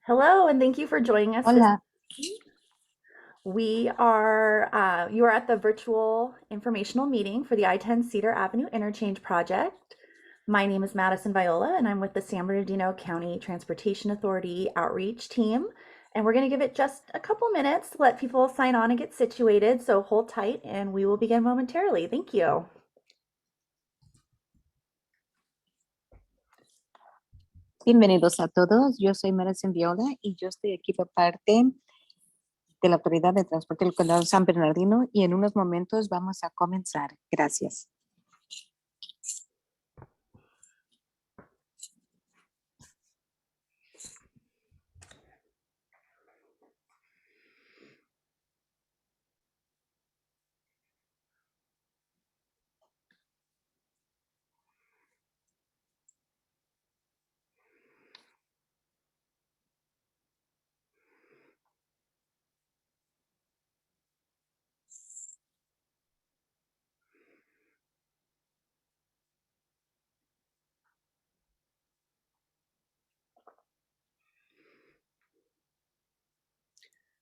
Hello, and thank you for joining us this Hola, evening. You are at the virtual informational meeting for the I-10 Cedar Avenue Interchange Project. My name is Madison Viola, and I'm with the San Bernardino County Transportation Authority outreach team. And we're going to give it just a couple minutes to let people sign on and get situated. So hold tight, and we will begin momentarily. Thank you. bienvenidos a todos. Yo soy Madison Viola y yo estoy aquí por parte de la Autoridad de Transporte del Condado de San Bernardino y en unos momentos vamos a comenzar. Gracias.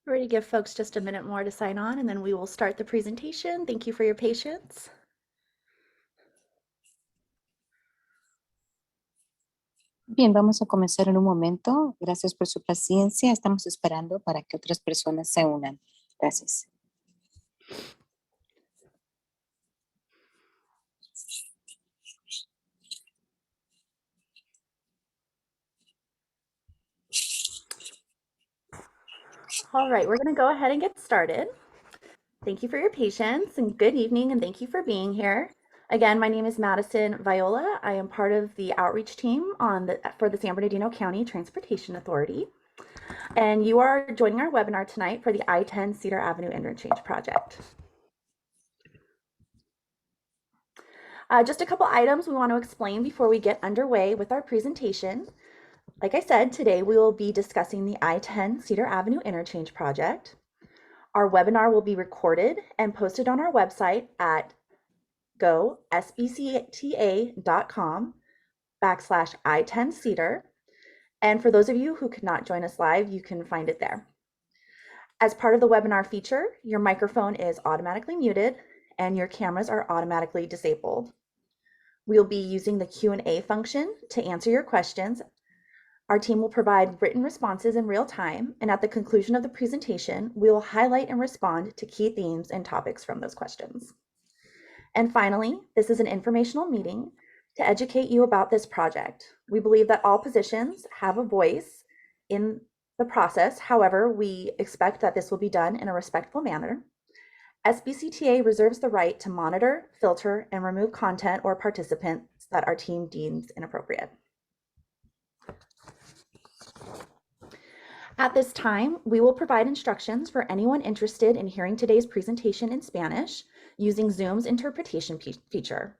We're going to give folks just a minute more to sign on, and then we will start the presentation. Thank you for your patience. Bien, vamos a comenzar en un momento. Gracias por su paciencia. Estamos esperando para que otras personas se unan. Gracias. All right, we're going to go ahead and get started. Thank you for your patience and good evening, and thank you for being here. Again, my name is Madison Viola. I am part of the outreach team for the San Bernardino County Transportation Authority. And you are joining our webinar tonight for the I-10 Cedar Avenue Interchange Project. Just a couple items we want to explain before we get underway with our presentation. Like I said, today we will be discussing the I-10 Cedar Avenue Interchange Project. Our webinar will be recorded and posted on our website at sbcta.com/I10Cedar. And for those of you who could not join us live, you can find it there. As part of the webinar feature, your microphone is automatically muted and your cameras are automatically disabled. We'll be using the Q&A function to answer your questions. Our team will provide written responses in real time, and at the conclusion of the presentation, we will highlight and respond to key themes and topics from those questions. And finally, this is an informational meeting to educate you about this project. We believe that all positions have a voice in the process. However, we expect that this will be done in a respectful manner. SBCTA reserves the right to monitor, filter, and remove content or participants that our team deems inappropriate. At this time, we will provide instructions for anyone interested in hearing today's presentation in Spanish using Zoom's interpretation feature.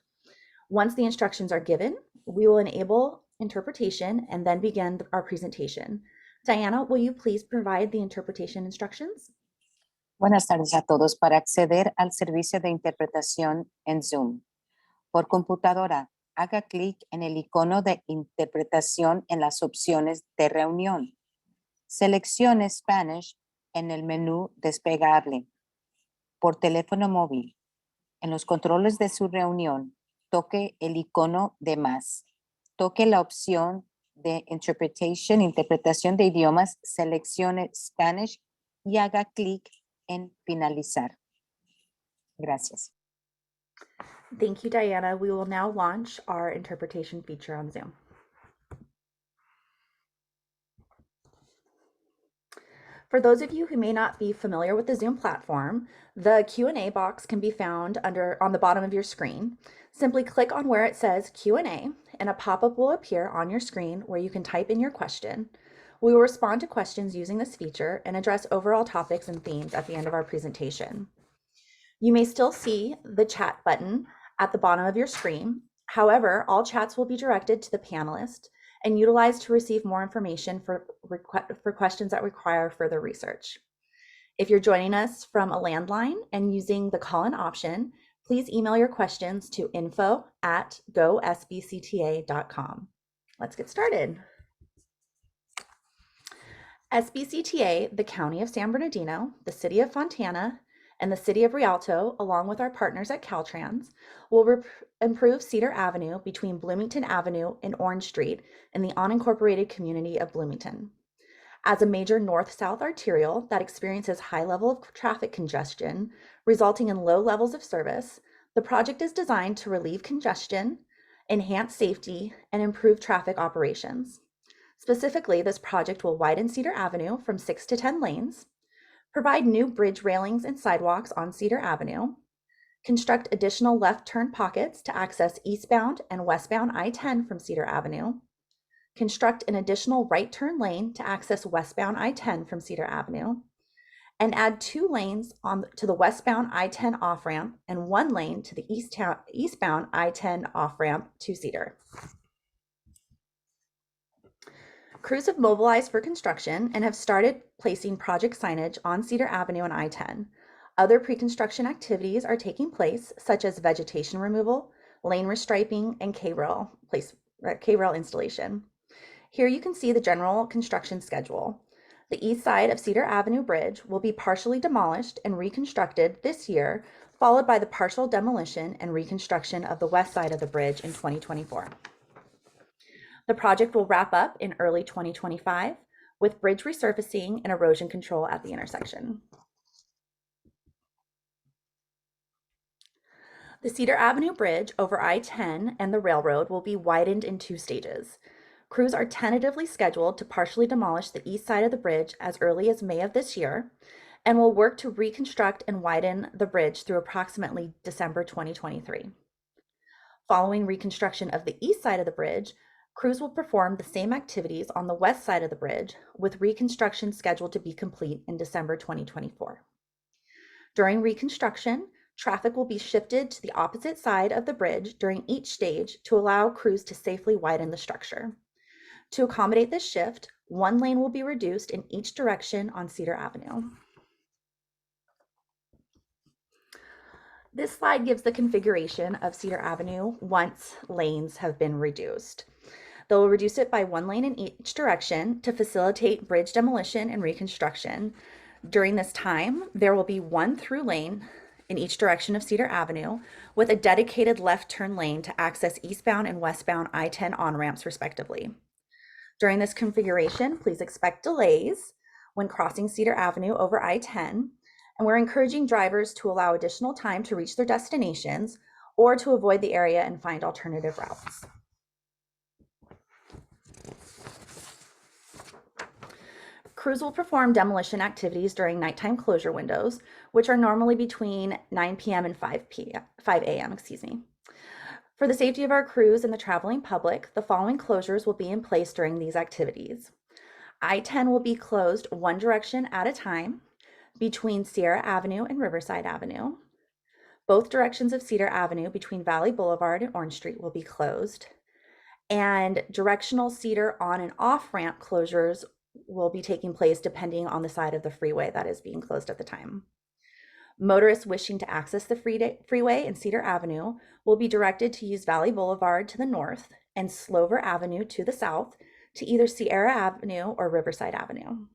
Once the instructions are given, we will enable interpretation and then begin our presentation. Diana, will you please provide the interpretation instructions? Buenas tardes a todos. Para acceder al servicio de interpretación en Zoom por computadora, haga clic en el icono de interpretación en las opciones de reunión. Seleccione Spanish en el menú desplegable. Por teléfono móvil, en los controles de su reunión, toque el icono de más. Toque la opción de interpretación de idiomas, seleccione Spanish y haga clic en finalizar. Gracias. Thank you, Diana. We will now launch our interpretation feature on Zoom. For those of you who may not be familiar with the Zoom platform, the Q&A box can be found on the bottom of your screen. Simply click on where it says Q&A and a pop-up will appear on your screen where you can type in your question. We will respond to questions using this feature and address overall topics and themes at the end of our presentation. You may still see the chat button at the bottom of your screen. However, all chats will be directed to the panelist and utilized to receive more information for questions that require further research. If you're joining us from a landline and using the call-in option, please email your questions to info@gosbcta.com. Let's get started. SBCTA, the County of San Bernardino, the City of Fontana, and the City of Rialto, along with our partners at Caltrans, will improve Cedar Avenue between Bloomington Avenue and Orange Street in the unincorporated community of Bloomington. As a major north-south arterial that experiences high level of traffic congestion, resulting in low levels of service, the project is designed to relieve congestion, enhance safety, and improve traffic operations. Specifically, this project will widen Cedar Avenue from 6 to 10 lanes, provide new bridge railings and sidewalks on Cedar Avenue, construct additional left turn pockets to access eastbound and westbound I-10 from Cedar Avenue, construct an additional right turn lane to access westbound I-10 from Cedar Avenue, and add 2 lanes to the westbound I-10 off-ramp and 1 lane to the eastbound I-10 off-ramp to Cedar. Crews have mobilized for construction and have started placing project signage on Cedar Avenue and I-10. Other pre-construction activities are taking place, such as vegetation removal, lane restriping, and K-rail installation. Here you can see the general construction schedule. The east side of Cedar Avenue Bridge will be partially demolished and reconstructed this year, followed by the partial demolition and reconstruction of the west side of the bridge in 2024. The project will wrap up in early 2025 with bridge resurfacing and erosion control at the intersection. The Cedar Avenue Bridge over I-10 and the railroad will be widened in 2 stages. Crews are tentatively scheduled to partially demolish the east side of the bridge as early as May of this year, and will work to reconstruct and widen the bridge through approximately December 2023. Following reconstruction of the east side of the bridge, crews will perform the same activities on the west side of the bridge, with reconstruction scheduled to be complete in December 2024. During reconstruction, traffic will be shifted to the opposite side of the bridge during each stage to allow crews to safely widen the structure. To accommodate this shift, 1 lane will be reduced in each direction on Cedar Avenue. This slide gives the configuration of Cedar Avenue once lanes have been reduced. They'll reduce it by 1 lane in each direction to facilitate bridge demolition and reconstruction. During this time, there will be 1 through lane in each direction of Cedar Avenue with a dedicated left turn lane to access eastbound and westbound I-10 on-ramps respectively. During this configuration, please expect delays when crossing Cedar Avenue over I-10, and we're encouraging drivers to allow additional time to reach their destinations or to avoid the area and find alternative routes. Crews will perform demolition activities during nighttime closure windows, which are normally between 9 p.m. and 5 a.m. For the safety of our crews and the traveling public, the following closures will be in place during these activities. I-10 will be closed 1 direction at a time between Sierra Avenue and Riverside Avenue. Both directions of Cedar Avenue between Valley Boulevard and Orange Street will be closed. And directional Cedar on and off ramp closures will be taking place depending on the side of the freeway that is being closed at the time. Motorists wishing to access the freeway and Cedar Avenue will be directed to use Valley Boulevard to the north and Slover Avenue to the south to either Sierra Avenue or Riverside Avenue.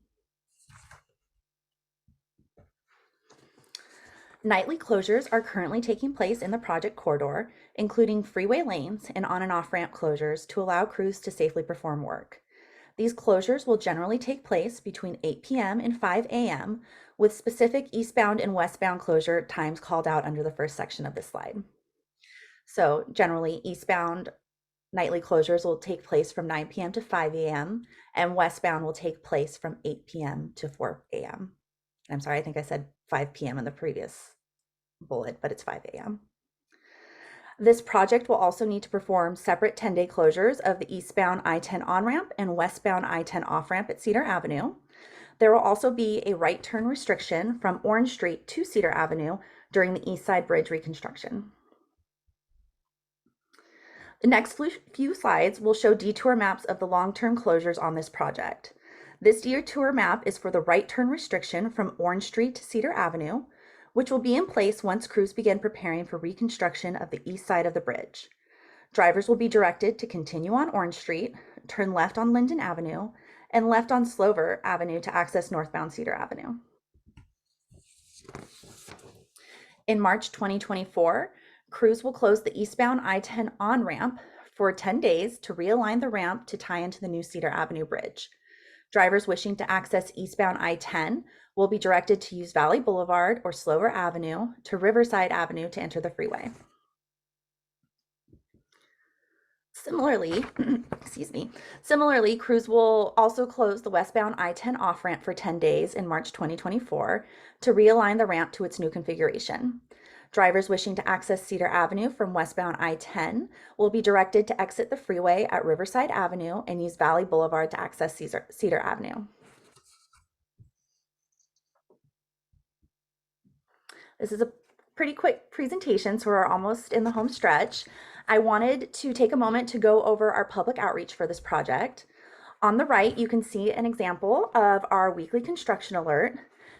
Nightly closures are currently taking place in the project corridor, including freeway lanes and on and off ramp closures to allow crews to safely perform work. These closures will generally take place between 8 p.m. and 5 a.m. with specific eastbound and westbound closure times called out under the first section of this slide. So generally eastbound nightly closures will take place from 9 p.m. to 5 a.m. and westbound will take place from 8 p.m. to 4 a.m. I'm sorry, I think I said 5 p.m. in the previous bullet, but it's 5 a.m. This project will also need to perform separate 10-day closures of the eastbound I-10 on-ramp and westbound I-10 off-ramp at Cedar Avenue. There will also be a right turn restriction from Orange Street to Cedar Avenue during the east side bridge reconstruction. The next few slides will show detour maps of the long-term closures on this project. This detour map is for the right turn restriction from Orange Street to Cedar Avenue, which will be in place once crews begin preparing for reconstruction of the east side of the bridge. Drivers will be directed to continue on Orange Street, turn left on Linden Avenue, and left on Slover Avenue to access northbound Cedar Avenue. In March 2024, crews will close the eastbound I-10 on-ramp for 10 days to realign the ramp to tie into the new Cedar Avenue Bridge. Drivers wishing to access eastbound I-10 will be directed to use Valley Boulevard or Slover Avenue to Riverside Avenue to enter the freeway. Similarly, crews will also close the westbound I-10 off-ramp for 10 days in March 2024 to realign the ramp to its new configuration. Drivers wishing to access Cedar Avenue from westbound I-10 will be directed to exit the freeway at Riverside Avenue and use Valley Boulevard to access Cedar Avenue. This is a pretty quick presentation, so we're almost in the home stretch. I wanted to take a moment to go over our public outreach for this project. On the right, you can see an example of our weekly construction alert.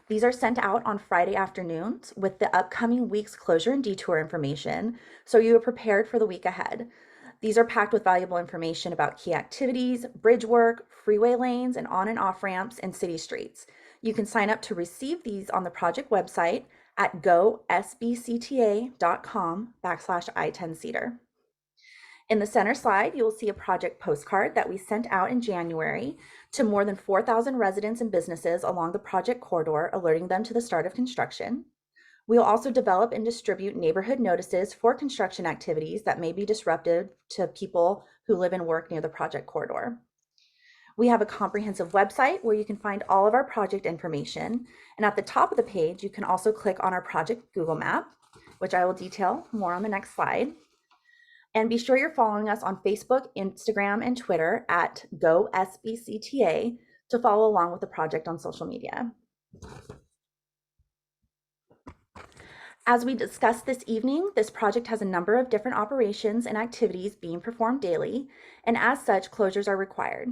These are sent out on Friday afternoons with the upcoming week's closure and detour information, so you are prepared for the week ahead. These are packed with valuable information about key activities, bridge work, freeway lanes, and on and off ramps and city streets. You can sign up to receive these on the project website at go.sbcta.com/I-10 Cedar. In the center slide, you will see a project postcard that we sent out in January to more than 4,000 residents and businesses along the project corridor, alerting them to the start of construction. We'll also develop and distribute neighborhood notices for construction activities that may be disruptive to people who live and work near the project corridor. We have a comprehensive website where you can find all of our project information. And at the top of the page, you can also click on our project Google map, which I will detail more on the next slide. And be sure you're following us on Facebook, Instagram, and Twitter at GoSBCTA to follow along with the project on social media. As we discussed this evening, this project has a number of different operations and activities being performed daily, and as such, closures are required.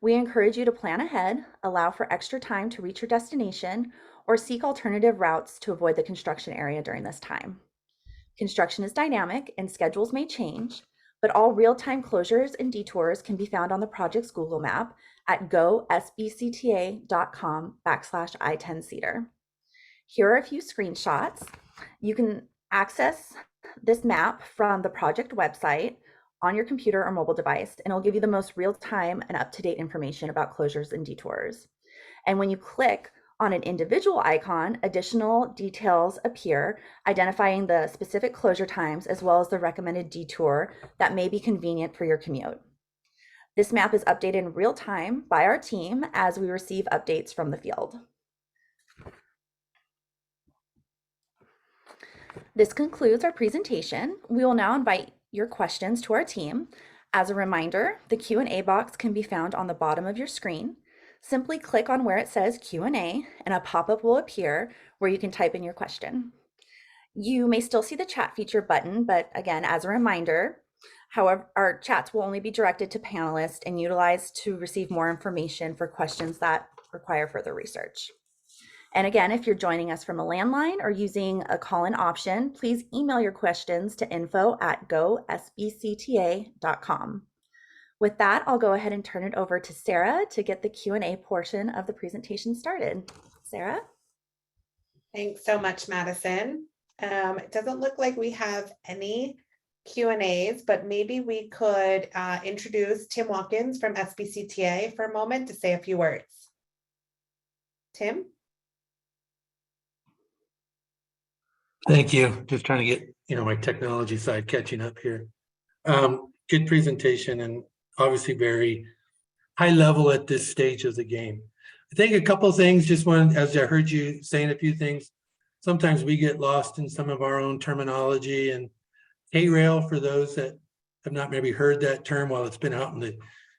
We encourage you to plan ahead, allow for extra time to reach your destination, or seek alternative routes to avoid the construction area during this time. Construction is dynamic and schedules may change, but all real-time closures and detours can be found on the project's Google map at go.sbcta.com/I-10 Cedar. Here are a few screenshots. You can access this map from the project website on your computer or mobile device, and it'll give you the most real-time and up-to-date information about closures and detours. And when you click on an individual icon, additional details appear, identifying the specific closure times as well as the recommended detour that may be convenient for your commute. This map is updated in real time by our team as we receive updates from the field. This concludes our presentation. We will now invite your questions to our team. As a reminder, the Q&A box can be found on the bottom of your screen. Simply click on where it says Q&A and a pop-up will appear where you can type in your question. You may still see the chat feature button, but again, as a reminder, however, our chats will only be directed to panelists and utilized to receive more information for questions that require further research. And again, if you're joining us from a landline or using a call-in option, please email your questions to info@gosbcta.com. With that, I'll go ahead and turn it over to Sarah to get the Q&A portion of the presentation started. Sarah? Thanks so much, Madison. It doesn't look like we have any Q&As, but maybe we could introduce Tim Watkins from SBCTA for a moment to say a few words. Tim? Thank you. Just trying to get, my technology side catching up here. Good presentation and obviously very high level at this stage of the game. I think a couple of things, just one, as I heard you saying a few things, sometimes we get lost in some of our own terminology, and K-rail, for those that have not maybe heard that term while it's been out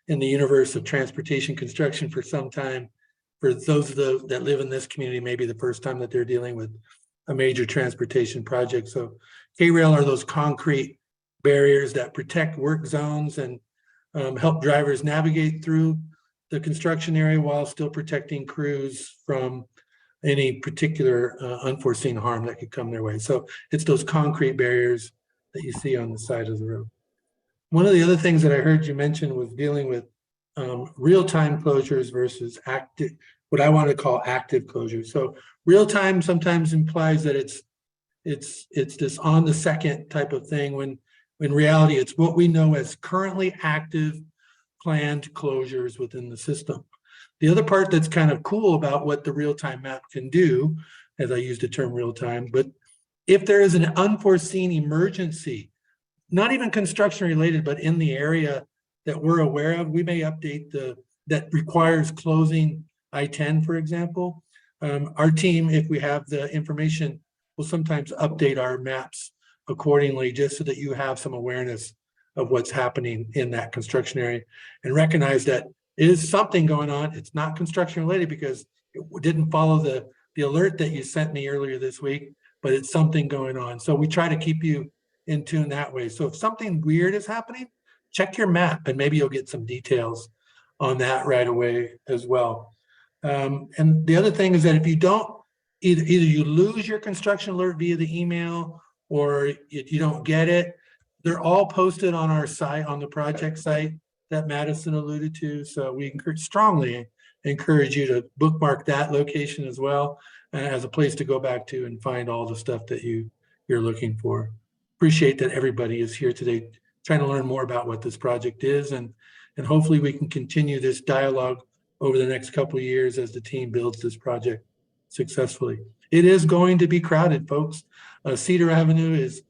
in the universe of transportation construction for some time, for those that live in this community, maybe the first time that they're dealing with a major transportation project. So K-rail are those concrete barriers that protect work zones and help drivers navigate through the construction area while still protecting crews from any particular unforeseen harm that could come their way. So it's those concrete barriers that you see on the side of the road. One of the other things that I heard you mention was dealing with real-time closures versus active, what I want to call active closures. So real-time sometimes implies that it's this on the second type of thing, when in reality it's what we know as currently active planned closures within the system. The other part that's kind of cool about what the real-time map can do, as I use the term real-time, but if there is an unforeseen emergency, not even construction related, but in the area that we're aware of, we may update that requires closing I-10, for example. Our team, if we have the information, will sometimes update our maps accordingly, just so that you have some awareness of what's happening in that construction area, and recognize that it is something going on. It's not construction related because it didn't follow the alert that you sent me earlier this week, but it's something going on. So we try to keep you in tune that way. So if something weird is happening, check your map and maybe you'll get some details on that right away as well. And the other thing is that if you don't, either you lose your construction alert via the email, or if you don't get it, they're all posted on our site, on the project site that Madison alluded to. So we strongly encourage you to bookmark that location as well, as a place to go back to and find all the stuff that you're looking for. Appreciate that everybody is here today trying to learn more about what this project is, and hopefully we can continue this dialogue over the next couple of years as the team builds this project successfully. It is going to be crowded, folks. Cedar Avenue is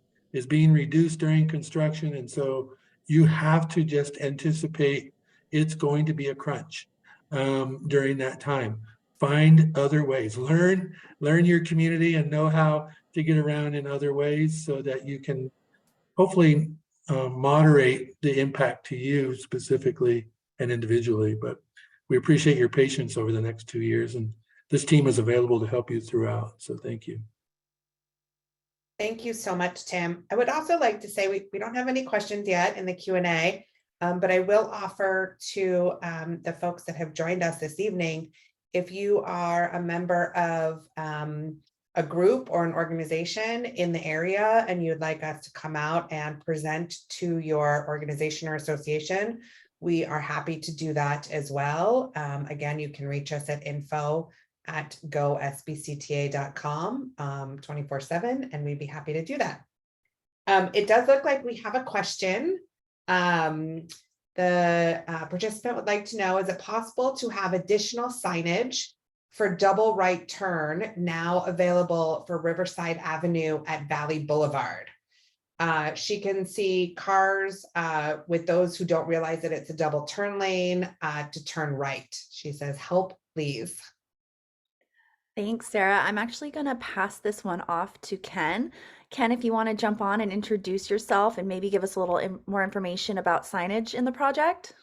being reduced during construction, and so you have to just anticipate it's going to be a crunch during that time. Find other ways. Learn your community and know how to get around in other ways, so that you can hopefully moderate the impact to you specifically and individually. But we appreciate your patience over the next 2 years, and this team is available to help you throughout. So thank you. Thank you so much, Tim. I would also like to say we don't have any questions yet in the Q&A, but I will offer to the folks that have joined us this evening, if you are a member of a group or an organization in the area and you'd like us to come out and present to your organization or association, we are happy to do that as well. Again, you can reach us at info@gosbcta.com 24/7, and we'd be happy to do that. It does look like we have a question. The participant would like to know, is it possible to have additional signage for double right turn now available for Riverside Avenue at Valley Boulevard? She can see cars with those who don't realize that it's a double turn lane to turn right. She says, help, please. Thanks, Sarah. I'm actually going to pass this one off to Ken. Ken, if you want to jump on and introduce yourself and maybe give us a little more information about signage in the project.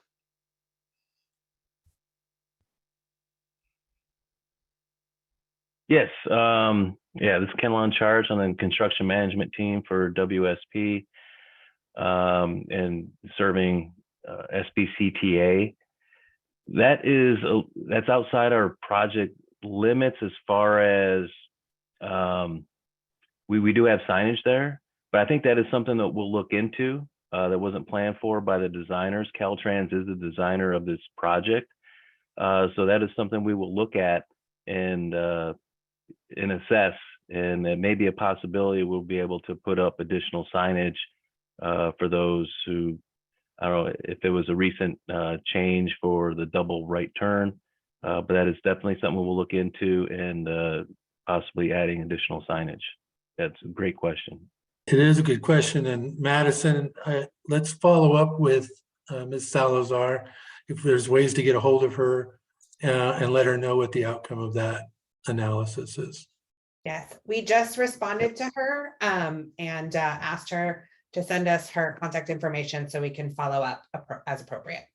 Yes. Yeah, this is Ken Loncharge on the construction management team for WSP and serving SBCTA. That's outside our project limits as far as we do have signage there, but I think that is something that we'll look into that wasn't planned for by the designers. Caltrans is the designer of this project. So that is something we will look at and assess, and it may be a possibility we'll be able to put up additional signage for those who, I don't know if it was a recent change for the double right turn, but that is definitely something we'll look into, and possibly adding additional signage. That's a great question. It is a good question. And Madison, let's follow up with Ms. Salazar if there's ways to get a hold of her and let her know what the outcome of that analysis is. Yes, we just responded to her and asked her to send us her contact information so we can follow up as appropriate.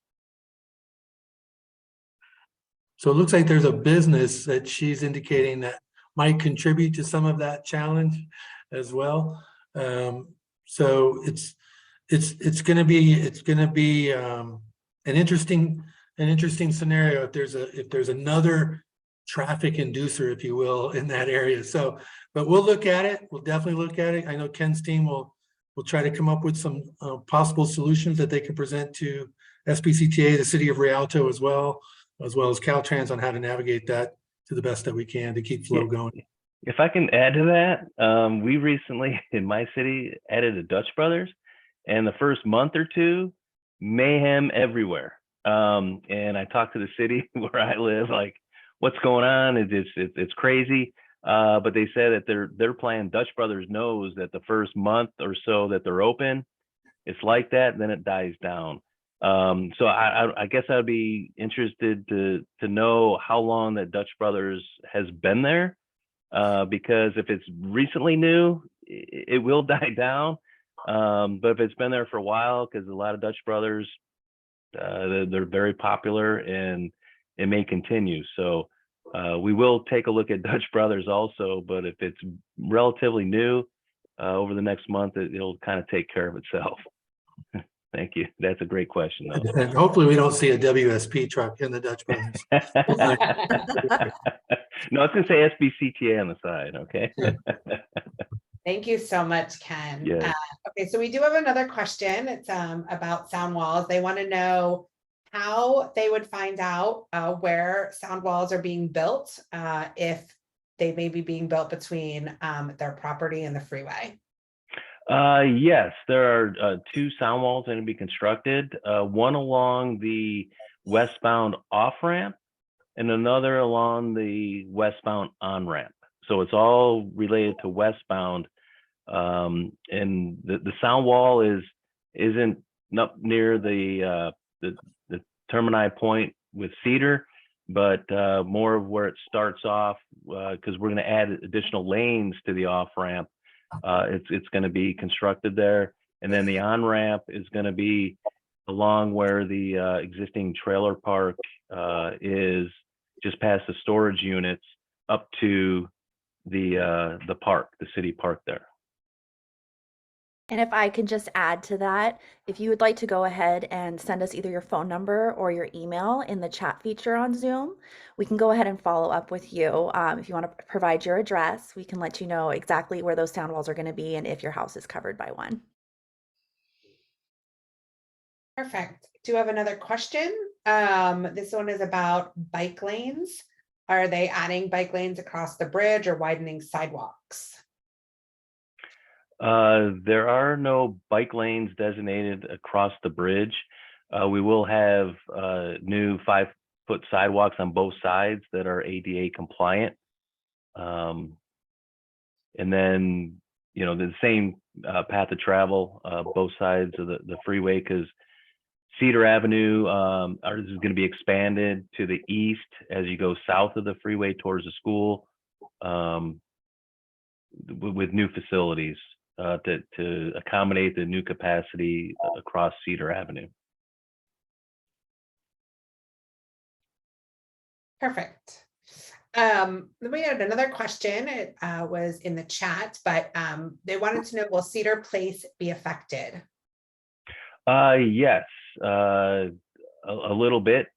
So it looks like there's a business that she's indicating that might contribute to some of that challenge as well. So it's going to be an interesting scenario if there's another traffic inducer, if you will, in that area. So, but we'll look at it. We'll definitely look at it. I know Ken's team will try to come up with some possible solutions that they can present to SBCTA, the city of Rialto as well as Caltrans on how to navigate that to the best that we can to keep flow going. If I can add to that, we recently in my city added a Dutch Brothers, and the first month or two, mayhem everywhere. And I talked to the city where I live, like, what's going on? It's crazy. But they said that their plan, Dutch Brothers knows that the first month or so that they're open, it's like that, and then it dies down. So I guess I'd be interested to know how long that Dutch Brothers has been there, because if it's recently new, it will die down. But if it's been there for a while, because a lot of Dutch Brothers, they're very popular and it may continue. So we will take a look at Dutch Brothers also, but if it's relatively new, over the next month, it'll kind of take care of itself. Thank you. That's a great question, though. And hopefully we don't see a WSP truck in the Dutch Brothers. No, I was going to say SBCTA on the side. Okay. Thank you so much, Ken. Yes. Okay, so we do have another question. It's about sound walls. They want to know how they would find out where sound walls are being built, if they may be being built between their property and the freeway. Yes, there are two sound walls that are going to be constructed, one along the westbound off-ramp and another along the westbound on-ramp. So it's all related to westbound. And the sound wall isn't up near the termini point with Cedar, but more of where it starts off, because we're going to add additional lanes to the off-ramp. It's going to be constructed there, and then the on-ramp is going to be along where the existing trailer park is, just past the storage units up to the park, the city park there. And if I can just add to that, if you would like to go ahead and send us either your phone number or your email in the chat feature on Zoom, we can go ahead and follow up with you. If you want to provide your address, we can let you know exactly where those sound walls are going to be and if your house is covered by one. Perfect. Do you have another question? This one is about bike lanes. Are they adding bike lanes across the bridge or widening sidewalks? There are no bike lanes designated across the bridge. We will have new 5-foot sidewalks on both sides that are ADA compliant. And then, the same path of travel, both sides of the freeway, because Cedar Avenue is going to be expanded to the east as you go south of the freeway towards the school, with new facilities to accommodate the new capacity across Cedar Avenue. Perfect. Then we had another question. It was in the chat, but they wanted to know, will Cedar Place be affected? Yes, a little bit.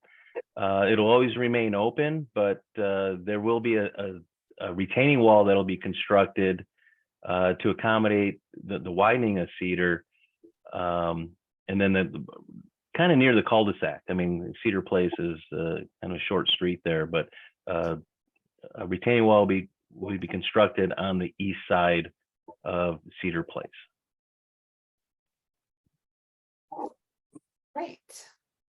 It'll always remain open, but there will be a retaining wall that'll be constructed to accommodate the widening of Cedar, and then kind of near the cul-de-sac. I mean, Cedar Place is kind of a short street there, but a retaining wall will be constructed on the east side of Cedar Place. Great.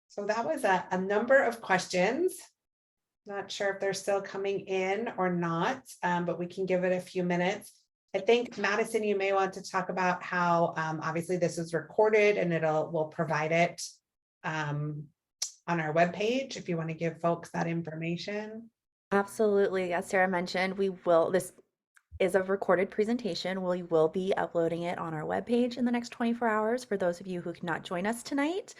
So that was a number of questions. Not sure if they're still coming in or not, but we can give it a few minutes. I think, Madison, you may want to talk about how obviously this is recorded and we'll provide it on our webpage if you want to give folks that information. Absolutely. As Sarah mentioned, this is a recorded presentation. We will be uploading it on our webpage in the next 24 hours for those of you who cannot join us tonight.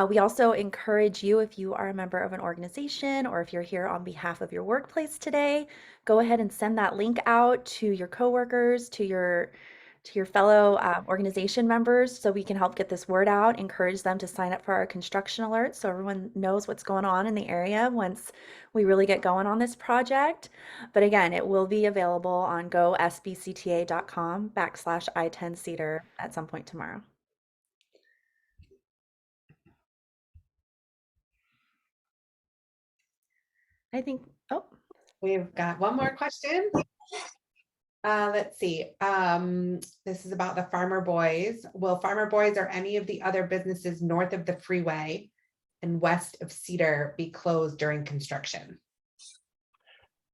We also encourage you, if you are a member of an organization or if you're here on behalf of your workplace today, go ahead and send that link out to your coworkers, to your fellow organization members, so we can help get this word out, encourage them to sign up for our construction alerts so everyone knows what's going on in the area once we really get going on this project. But again, it will be available on sbcta.com/I-10 Cedar at some point tomorrow. I think, oh, We've got one more question. Let's see. This is about the Farmer Boys. Will Farmer Boys or any of the other businesses north of the freeway and west of Cedar be closed during construction?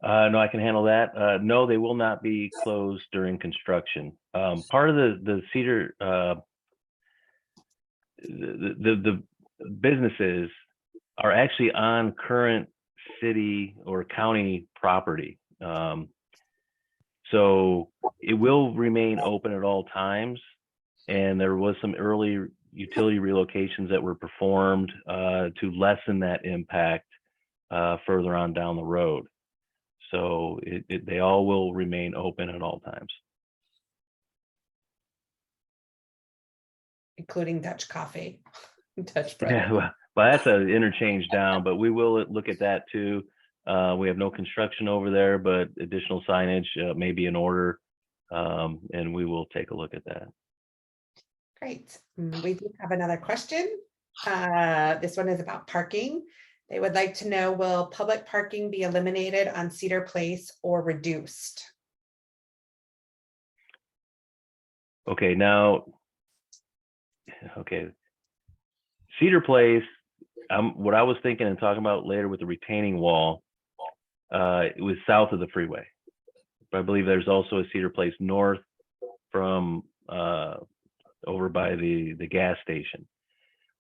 No, I can handle that. No, they will not be closed during construction. Part of the Cedar, the businesses are actually on current city or county property. So it will remain open at all times. And there was some early utility relocations that were performed to lessen that impact further on down the road. So they all will remain open at all times. Including Dutch Coffee, Dutch Brothers. Yeah, well, that's an interchange down, but we will look at that too. We have no construction over there, but additional signage may be in order, and we will take a look at that. Great. We do have another question. This one is about parking. They would like to know, will public parking be eliminated on Cedar Place or reduced? Okay, now, okay. Cedar Place, what I was thinking and talking about later with the retaining wall, it was south of the freeway. But I believe there's also a Cedar Place north from over by the gas station.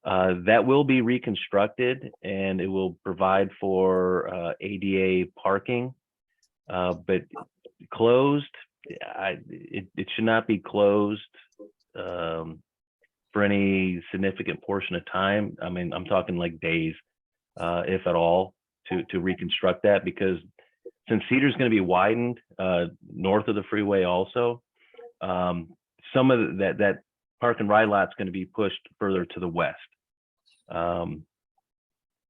That will be reconstructed and it will provide for ADA parking, but closed, it should not be closed for any significant portion of time. I mean, I'm talking like days, if at all, to reconstruct that, because since Cedar's going to be widened north of the freeway also, some of that park and ride lot's going to be pushed further to the west,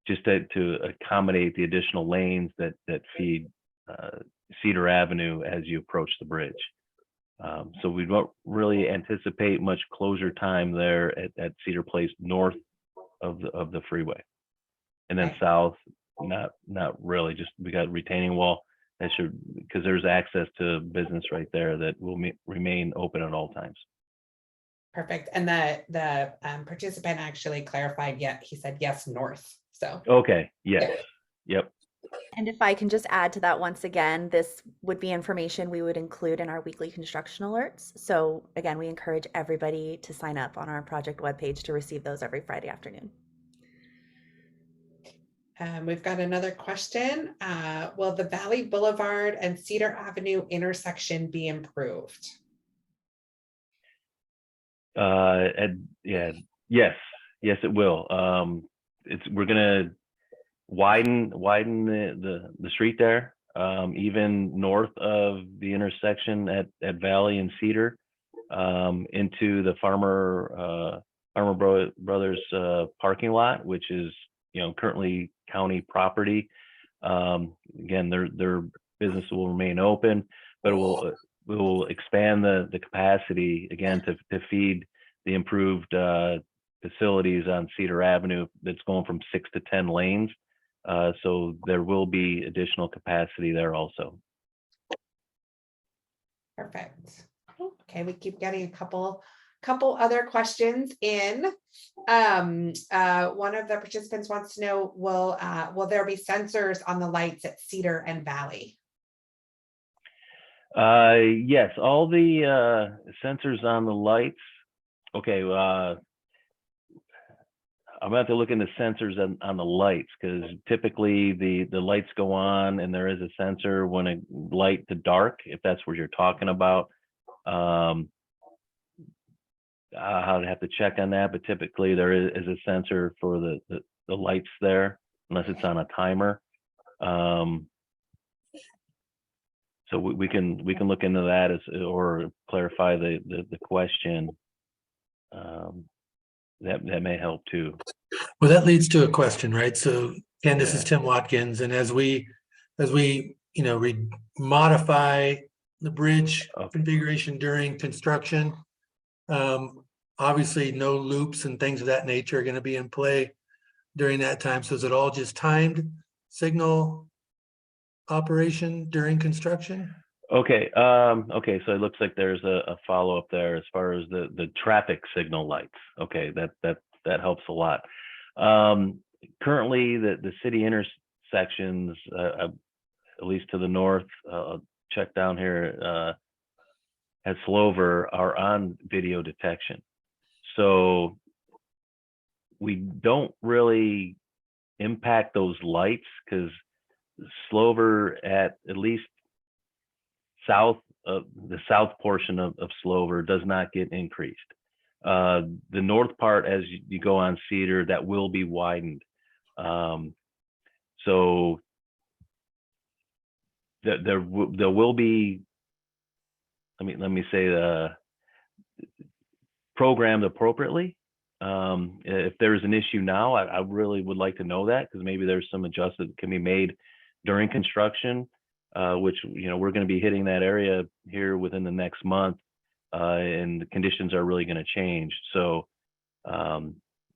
just to accommodate the additional lanes that feed Cedar Avenue as you approach the bridge. So we don't really anticipate much closure time there at Cedar Place north of the freeway, and then Okay. south, not really. Just we got retaining wall that should, because there's access to business right there that will remain open at all times. Perfect. And the participant actually clarified, he said yes, north. So Okay. Yes. Yep. and if I can just add to that once again, this would be information we would include in our weekly construction alerts. So again, we encourage everybody to sign up on our project webpage to receive those every Friday afternoon. we've got another question. Will the Valley Boulevard and Cedar Avenue intersection be improved? Yes, it will. We're gonna widen the street there, even north of the intersection at Valley and Cedar, into the Farmer Brothers parking lot, which is currently county property. Again, their business will remain open, but we will expand the capacity again to feed the improved facilities on Cedar Avenue that's going from 6 to 10 lanes. So there will be additional capacity there also. Perfect. Okay, we keep getting a couple other questions in. One of the participants wants to know, will there be sensors on the lights at Cedar and Valley? Yes, all the sensors on the lights. Okay, I'm gonna have to look into sensors on the lights, because typically the lights go on and there is a sensor when it light to dark, if that's what you're talking about. I'll have to check on that, but typically there is a sensor for the lights there, unless it's on a timer. So we can look into that or clarify the question. That may help too. Well, that leads to a question, right? So Ken, this is Yeah. Tim Watkins, and as we modify the bridge configuration during construction, obviously no loops and things of that nature are going to be in play during that time. So is it all just timed signal operation during construction? Okay, okay, so it looks like there's a follow-up there as far as the traffic signal lights. Okay, that helps a lot. Currently, the city intersections, at least to the north, check down here at Slover, are on video detection. So we don't really impact those lights because Slover at least the south portion of Slover does not get increased. The north part, as you go on Cedar, that will be widened. So there will be, let me say, programmed appropriately. If there's an issue now, I really would like to know that, because maybe there's some adjustment that can be made during construction, which, we're going to be hitting that area here within the next month, and the conditions are really going to change. So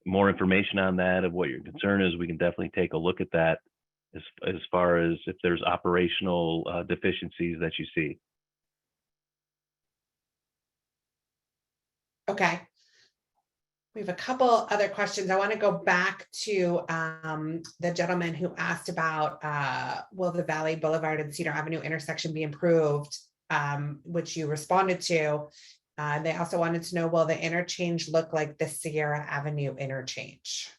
more information on that, of what your concern is, we can definitely take a look at that as far as if there's operational deficiencies that you see. Okay. We have a couple other questions. I want to go back to the gentleman who asked about will the Valley Boulevard and Cedar Avenue intersection be improved, which you responded to. They also wanted to know, will the interchange look like the Sierra Avenue interchange?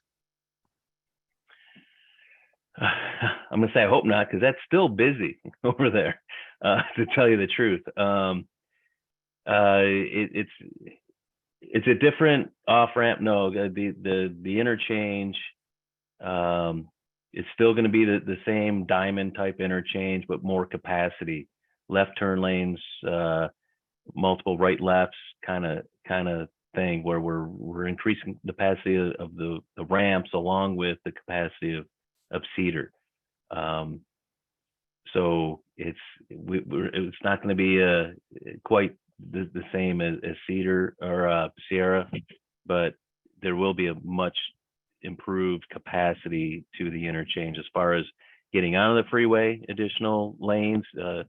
I'm gonna say I hope not, because that's still busy over there, to tell you the truth. It's a different off ramp. No, the interchange is still going to be the same diamond type interchange, but more capacity, left turn lanes, multiple right lefts, kind of thing, where we're increasing the capacity of the ramps along with the capacity of Cedar. So it's not going to be quite the same as Cedar or Sierra, but there will be a much improved capacity to the interchange as far as getting onto the freeway, additional lanes, 2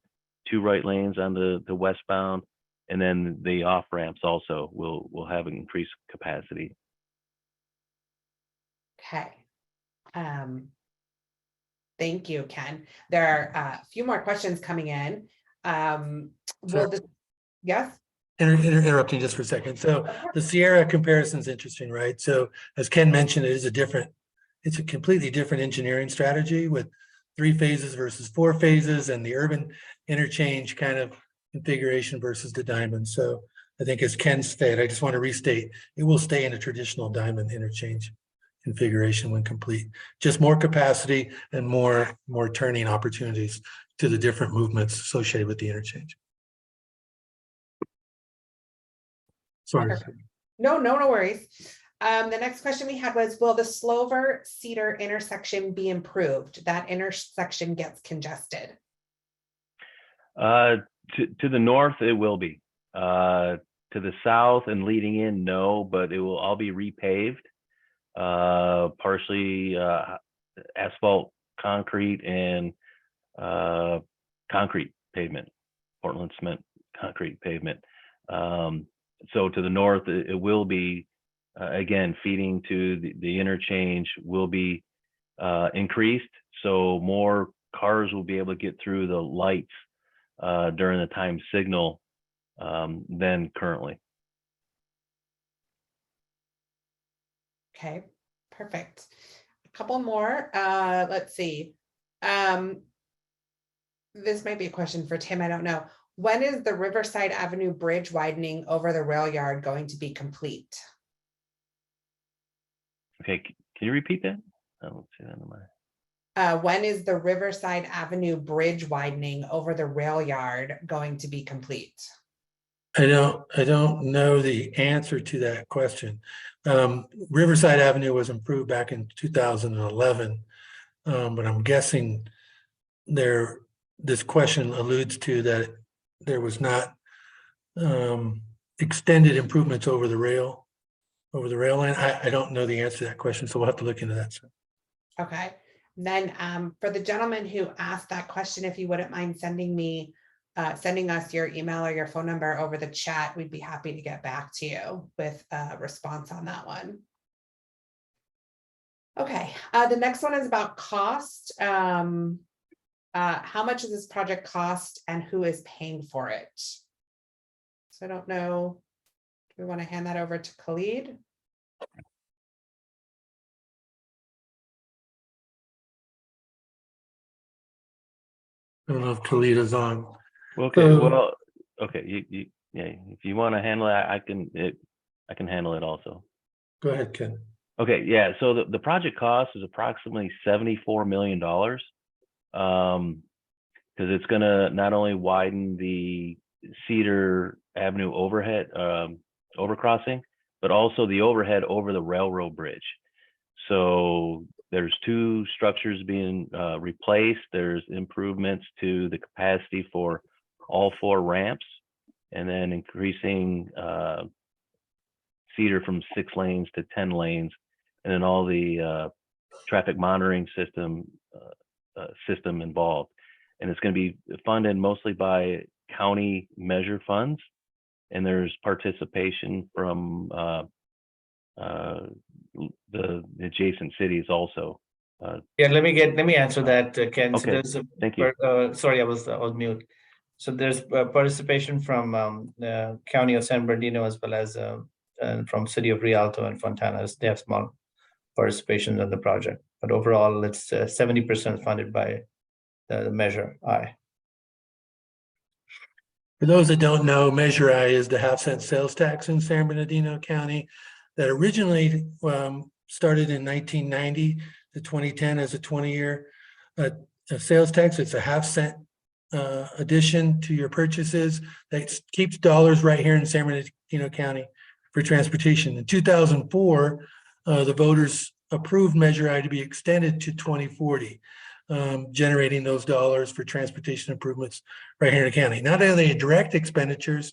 right lanes on the westbound, and then the off ramps also will have an increased capacity. Okay. Thank you, Ken. There are a few more questions coming in. Yes? Interrupting just for a second. So the Sierra comparison is interesting, right? So as Ken mentioned, it's a completely different engineering strategy with 3 phases versus 4 phases, and the urban interchange kind of configuration versus the diamond. So I think, as Ken stated, I just want to restate, it will stay in a traditional diamond interchange configuration when complete. Just more capacity and more turning opportunities to the different movements associated with the interchange. Sorry. No worries. The next question we had was, will the Slover Cedar intersection be improved? That intersection gets congested. To the north, it will be. To the south and leading in, no, but it will all be repaved, partially asphalt, concrete, and concrete pavement, Portland cement concrete pavement. So to the north, it will be, again, feeding to the interchange will be increased. So more cars will be able to get through the lights during the time signal than currently. Okay, perfect. A couple more. Let's see. This might be a question for Tim. I don't know. When is the Riverside Avenue Bridge widening over the rail yard going to be complete? Okay, can you repeat that? I don't see that in my. When is the Riverside Avenue Bridge widening over the rail yard going to be complete? I don't know the answer to that question. Riverside Avenue was improved back in 2011, but I'm guessing this question alludes to that there was not extended improvements over the rail line. I don't know the answer to that question, so we'll have to look into that. Okay. Then for the gentleman who asked that question, if you wouldn't mind sending us your email or your phone number over the chat, we'd be happy to get back to you with a response on that one. Okay, the next one is about cost. How much does this project cost and who is paying for it? So I don't know, do we want to hand that over to Khalid? I don't know if Khalid is on. Okay, well, okay, yeah, if you want to handle it, I can handle it also. Go ahead, Ken. Okay, yeah, so the project cost is approximately $74 million. Because it's gonna not only widen the Cedar Avenue overhead overcrossing, but also the overhead over the railroad bridge. So there's 2 structures being replaced. There's improvements to the capacity for all 4 ramps, and then increasing Cedar from 6 lanes to 10 lanes, and then all the traffic monitoring system involved. And it's going to be funded mostly by county measure funds, and there's participation from the adjacent cities also. Yeah, let me answer that, Ken. So Okay, there's thank you. sorry, I was on mute. So there's participation from the County of San Bernardino, as well as from City of Rialto and Fontana. They have small participation in the project, but overall it's 70% funded by the Measure I. For those that don't know, Measure I is the half-cent sales tax in San Bernardino County that originally started in 1990 to 2010 as a 20-year sales tax. It's a half-cent addition to your purchases that keeps dollars right here in San Bernardino County for transportation. In 2004, the voters approved Measure I to be extended to 2040. Generating those dollars for transportation improvements right here in the county. Not only direct expenditures,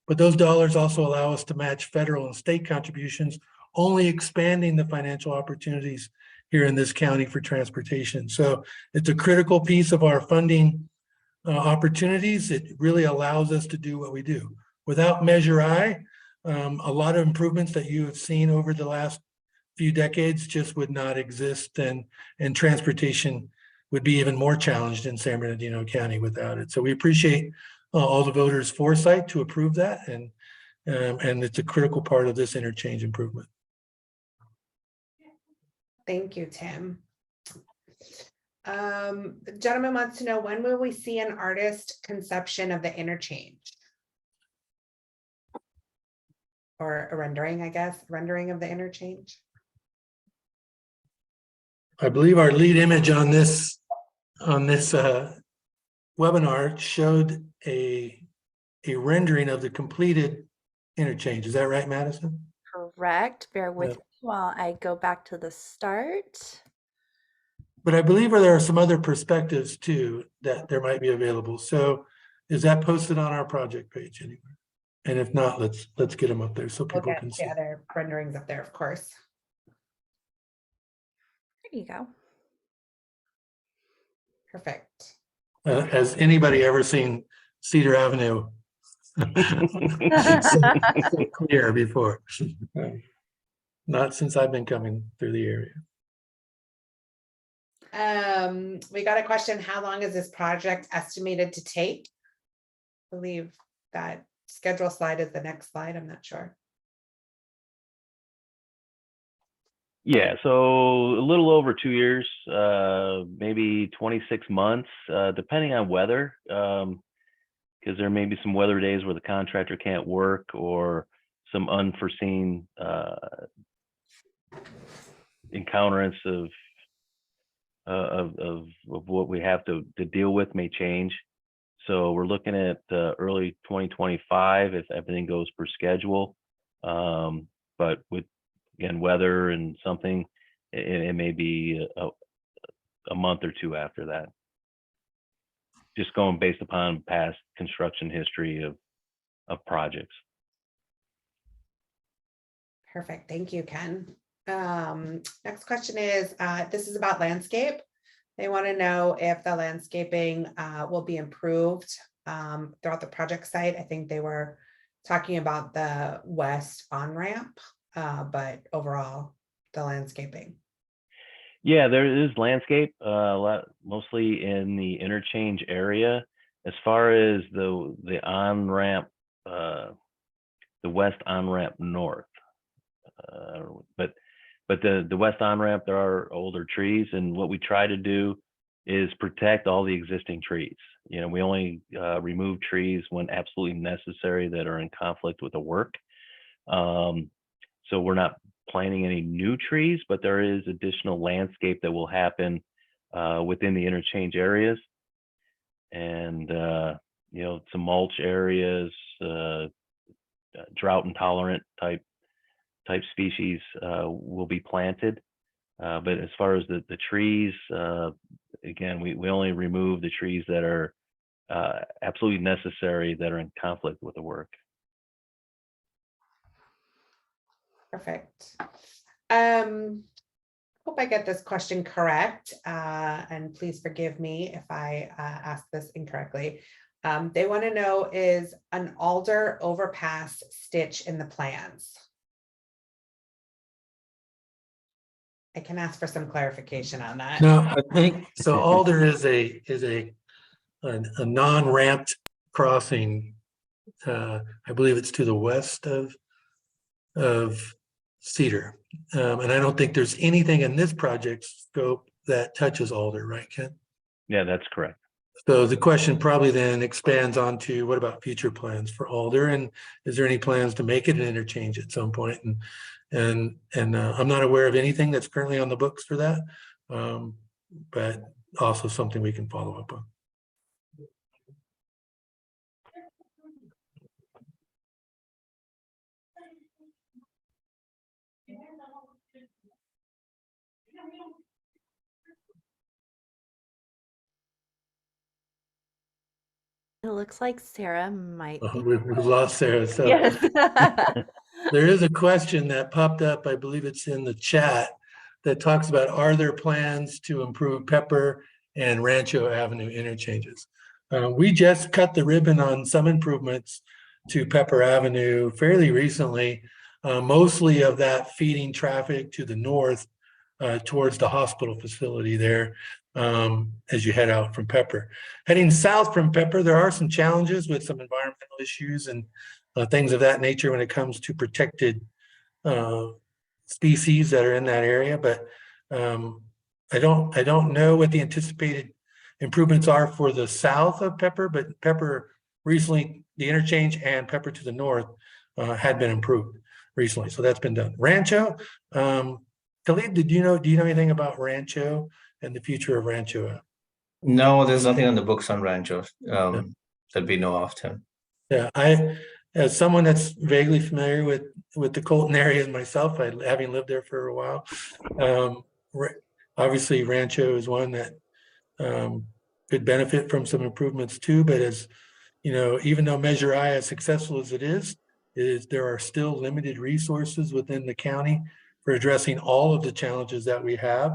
but those dollars also allow us to match federal and state contributions, only expanding the financial opportunities here in this county for transportation. So it's a critical piece of our funding opportunities. It really allows us to do what we do. Without Measure I, a lot of improvements that you have seen over the last few decades just would not exist, and transportation would be even more challenged in San Bernardino County without it. So we appreciate all the voters' foresight to approve that, and it's a critical part of this interchange improvement. Thank you, Tim. The gentleman wants to know, when will we see an artist conception of the interchange? Or a rendering, I guess, rendering of the interchange? I believe our lead image on this webinar showed a rendering of the completed interchange. Is that right, Madison? Correct. Bear with me while I go back to the start. But I believe there are some other perspectives too that there might be available. So is that posted on our project page anywhere? And if not, let's get them up there so people can see. The other renderings up there, of course. There you go. Perfect. Has anybody ever seen Cedar Avenue so clear before? Not since I've been coming through the area. We got a question, how long is this project estimated to take? I believe that schedule slide is the next slide, I'm not sure. Yeah, so a little over 2 years, maybe 26 months, depending on weather, because there may be some weather days where the contractor can't work, or some unforeseen encounterance of what we have to deal with may change. So we're looking at early 2025 if everything goes per schedule, but with, again, weather and something, it may be a month or 2 after that. Just going based upon past construction history of projects. Perfect, thank you, Ken. Next question is, this is about landscape. They want to know if the landscaping will be improved throughout the project site. I think they were talking about the west on-ramp, but overall, the landscaping. Yeah, there is landscape, mostly in the interchange area. As far as the on-ramp, the west on-ramp north. But the west on-ramp, there are older trees, and what we try to do is protect all the existing trees. You know, we only remove trees when absolutely necessary that are in conflict with the work. So we're not planting any new trees, but there is additional landscape that will happen within the interchange areas, and you know, some mulch areas, drought intolerant type species will be planted. But as far as the trees, again, we only remove the trees that are absolutely necessary, that are in conflict with the work. Perfect. Hope I get this question correct, and please forgive me if I ask this incorrectly. They want to know, is an alder overpass stitch in the plans? I can ask for some clarification on that. No, I think so. Alder is a non-ramped crossing. I believe it's to the west of Cedar, and I don't think there's anything in this project scope that touches Alder, right, Ken? Yeah, that's correct. So the question probably then expands onto, what about future plans for Alder, and is there any plans to make it an interchange at some point? And I'm not aware of anything that's currently on the books for that, but also something we can follow up on. It looks like Sarah might be. We've lost Sarah. So Yes. there is a question that popped up, I believe it's in the chat, that talks about, are there plans to improve Pepper and Rancho Avenue interchanges? We just cut the ribbon on some improvements to Pepper Avenue fairly recently, mostly of that feeding traffic to the north towards the hospital facility there, as you head out from Pepper. Heading south from Pepper, there are some challenges with some environmental issues and things of that nature when it comes to protected species that are in that area. But I don't know what the anticipated improvements are for the south of Pepper, but Pepper recently, the interchange and Pepper to the north had been improved recently. So that's been done. Rancho, Khalid, do you know anything about Rancho and the future of Rancho? No, there's nothing on the books on Rancho that we know of, Tim. Yeah, as someone that's vaguely familiar with the Colton area myself, having lived there for a while, obviously Rancho is one that could benefit from some improvements too. But as you know, even though Measure I, as successful as it is there are still limited resources within the county for addressing all of the challenges that we have.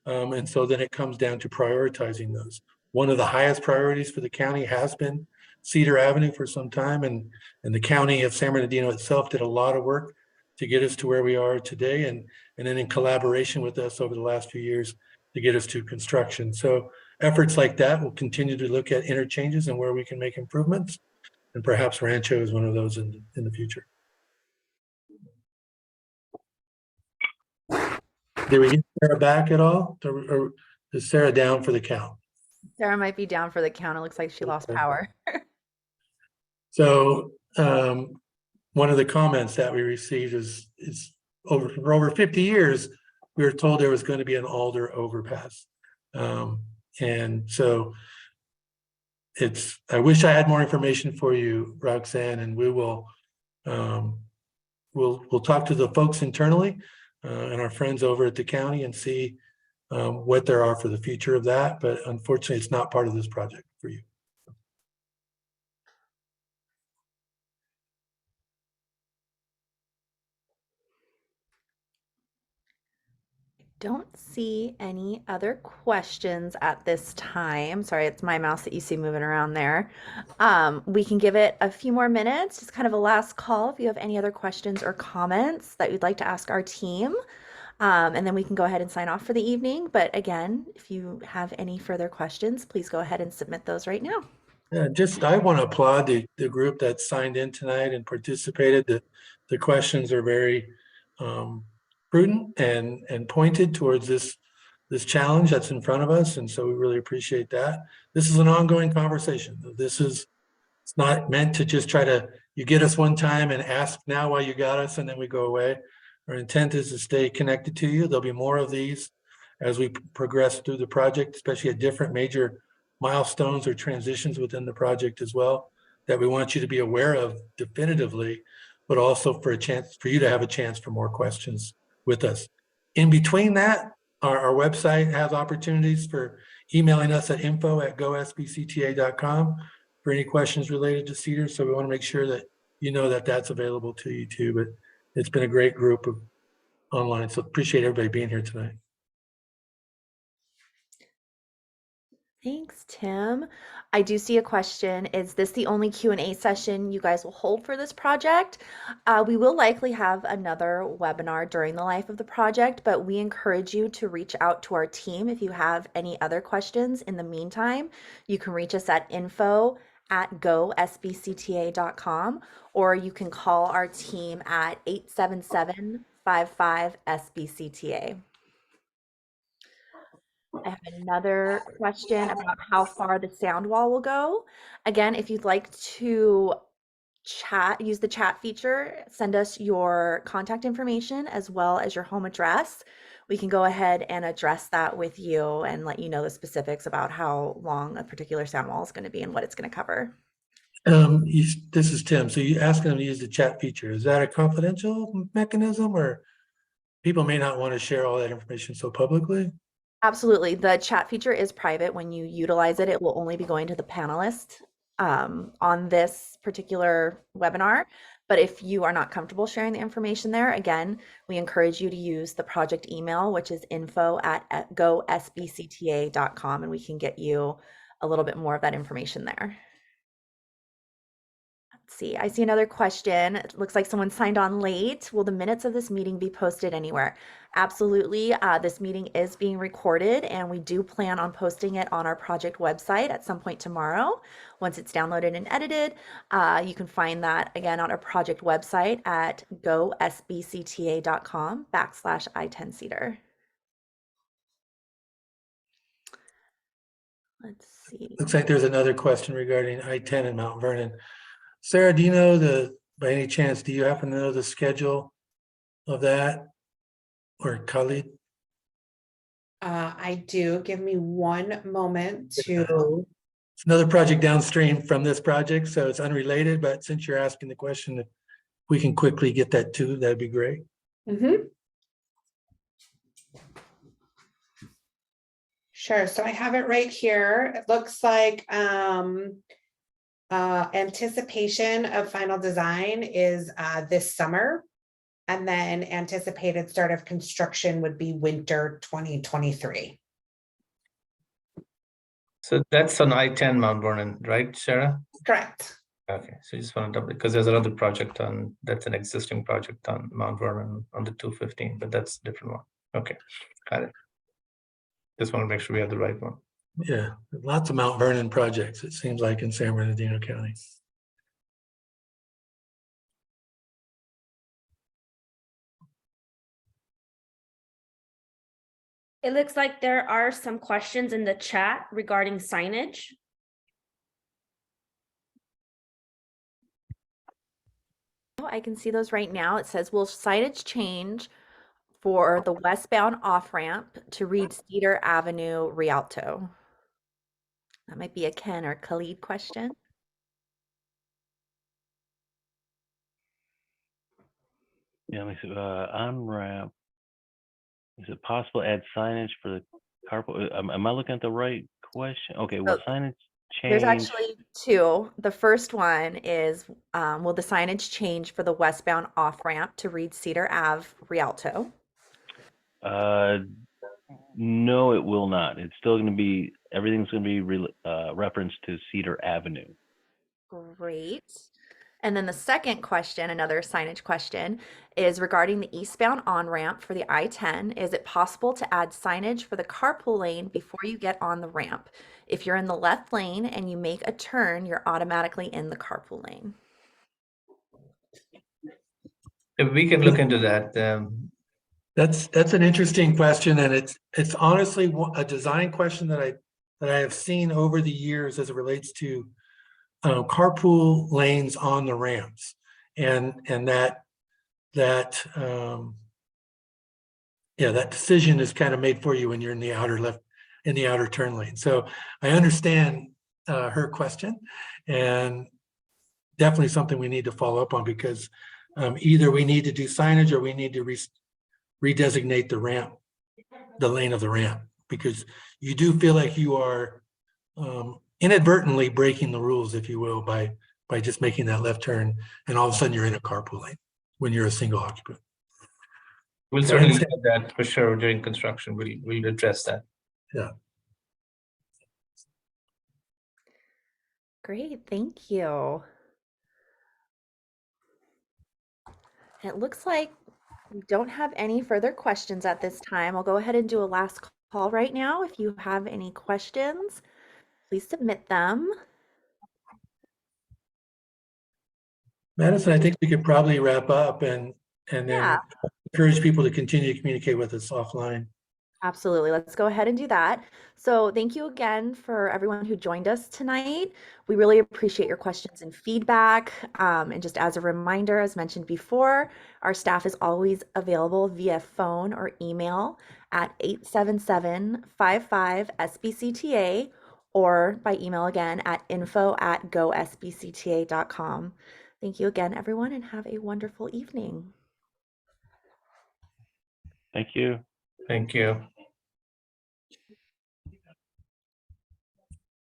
And so then it comes down to prioritizing those. One of the highest priorities for the county has been Cedar Avenue for some time, and the county of San Bernardino itself did a lot of work to get us to where we are today, and then in collaboration with us over the last few years to get us to construction. So efforts like that will continue to look at interchanges and where we can make improvements, and perhaps Rancho is one of those in the future. Did we get Sarah back at all, or is Sarah down for the count? Sarah might be down for the count. It looks like she lost power. So one of the comments that we received is for over 50 years, we were told there was going to be an Alder overpass. And so I wish I had more information for you, Roxanne, and we will we'll talk to the folks internally and our friends over at the county and see what there are for the future of that. But unfortunately, it's not part of this project for you. don't see any other questions at this time. Sorry, it's my mouse that you see moving around there. We can give it a few more minutes, just kind of a last call if you have any other questions or comments that you'd like to ask our team. And then we can go ahead and sign off for the evening. But again, if you have any further questions, please go ahead and submit those right now. Yeah, I want to applaud the group that signed in tonight and participated. The questions are very prudent and pointed towards this challenge that's in front of us. And so we really appreciate that. This is an ongoing conversation. It's not meant to just try to, you get us one time and ask now why you got us and then we go away. Our intent is to stay connected to you. There'll be more of these as we progress through the project, especially at different major milestones or transitions within the project as well, that we want you to be aware of definitively, but also for you to have a chance for more questions with us. In between that, our website has opportunities for emailing us at info@gosbcta.com for any questions related to Cedar. So we want to make sure that you know that that's available to you too. But it's been a great group of online. So appreciate everybody being here tonight. Thanks, Tim. I do see a question. Is this the only Q&A session you guys will hold for this project? We will likely have another webinar during the life of the project, but we encourage you to reach out to our team if you have any other questions. In the meantime, you can reach us at info@gosbcta.com, or you can call our team at 877-55-SBCTA. I have another question about how far the sound wall will go. Again, if you'd like to use the chat feature, send us your contact information as well as your home address. We can go ahead and address that with you and let you know the specifics about how long a particular sound wall is going to be and what it's going to cover. This is Tim. So you asking them to use the chat feature. Is that a confidential mechanism, or people may not want to share all that information so publicly? Absolutely. The chat feature is private. When you utilize it, it will only be going to the panelists on this particular webinar. But if you are not comfortable sharing the information there, again, we encourage you to use the project email, which is info@gosbcta.com, and we can get you a little bit more of that information there. Let's see, I see another question. It looks like someone signed on late. Will the minutes of this meeting be posted anywhere? Absolutely. This meeting is being recorded, and we do plan on posting it on our project website at some point tomorrow. Once it's downloaded and edited, you can find that again on our project website at gosbcta.com/I-10 Cedar. Let's see. Looks like there's another question regarding I-10 in Mount Vernon. Sarah, do you know by any chance, do you happen to know the schedule of that, or Khalid? I do. Give me one moment to. It's another project downstream from this project, so it's unrelated, but since you're asking the question, if we can quickly get that too, that'd be great. Sure. So I have it right here. It looks like anticipation of final design is this summer. And then anticipated start of construction would be winter 2023. So that's on I-10 Mount Vernon, right, Sarah? Correct. Okay, so you just want to double, because there's another project that's an existing project on Mount Vernon on the 215, but that's a different one. Okay, got it. Just want to make sure we have the right one. Yeah, lots of Mount Vernon projects, it seems like, in San Bernardino County. It looks like there are some questions in the chat regarding signage. I can see those right now. It says, will signage change for the westbound off-ramp to read Cedar Avenue Rialto? That might be a Ken or Khalid question. Yeah, let me see. On ramp. Is it possible to add signage for the carpool? Am I looking at the right question? Okay, will signage change? There's actually two. The first one is, will the signage change for the westbound off-ramp to read Cedar Ave Rialto? No, it will not. It's still going to be, everything's going to be referenced to Cedar Avenue. Great. And then the second question, another signage question, is regarding the eastbound on-ramp for the I-10. Is it possible to add signage for the carpool lane before you get on the ramp? If you're in the left lane and you make a turn, you're automatically in the carpool lane. If we can look into that. That's an interesting question, and it's honestly a design question that I have seen over the years as it relates to carpool lanes on the ramps, and that decision is kind of made for you when you're in the outer turn lane. So I understand her question, and definitely something we need to follow up on, because either we need to do signage or we need to redesignate the lane of the ramp, because you do feel like you are inadvertently breaking the rules, if you will, by just making that left turn, and all of a sudden you're in a carpool lane when you're a single occupant. We'll certainly look at that for sure during construction. We'll address that. Yeah. Great, thank you. It looks like we don't have any further questions at this time. I'll go ahead and do a last call right now. If you have any questions, please submit them. Madison, I think we could probably wrap up and then Yeah. encourage people to continue to communicate with us offline. Absolutely. Let's go ahead and do that. So thank you again for everyone who joined us tonight. We really appreciate your questions and feedback. And just as a reminder, as mentioned before, our staff is always available via phone or email at 877-55-SBCTA or by email again at info@gosbcta.com. Thank you again, everyone, and have a wonderful evening. Thank you. Thank you.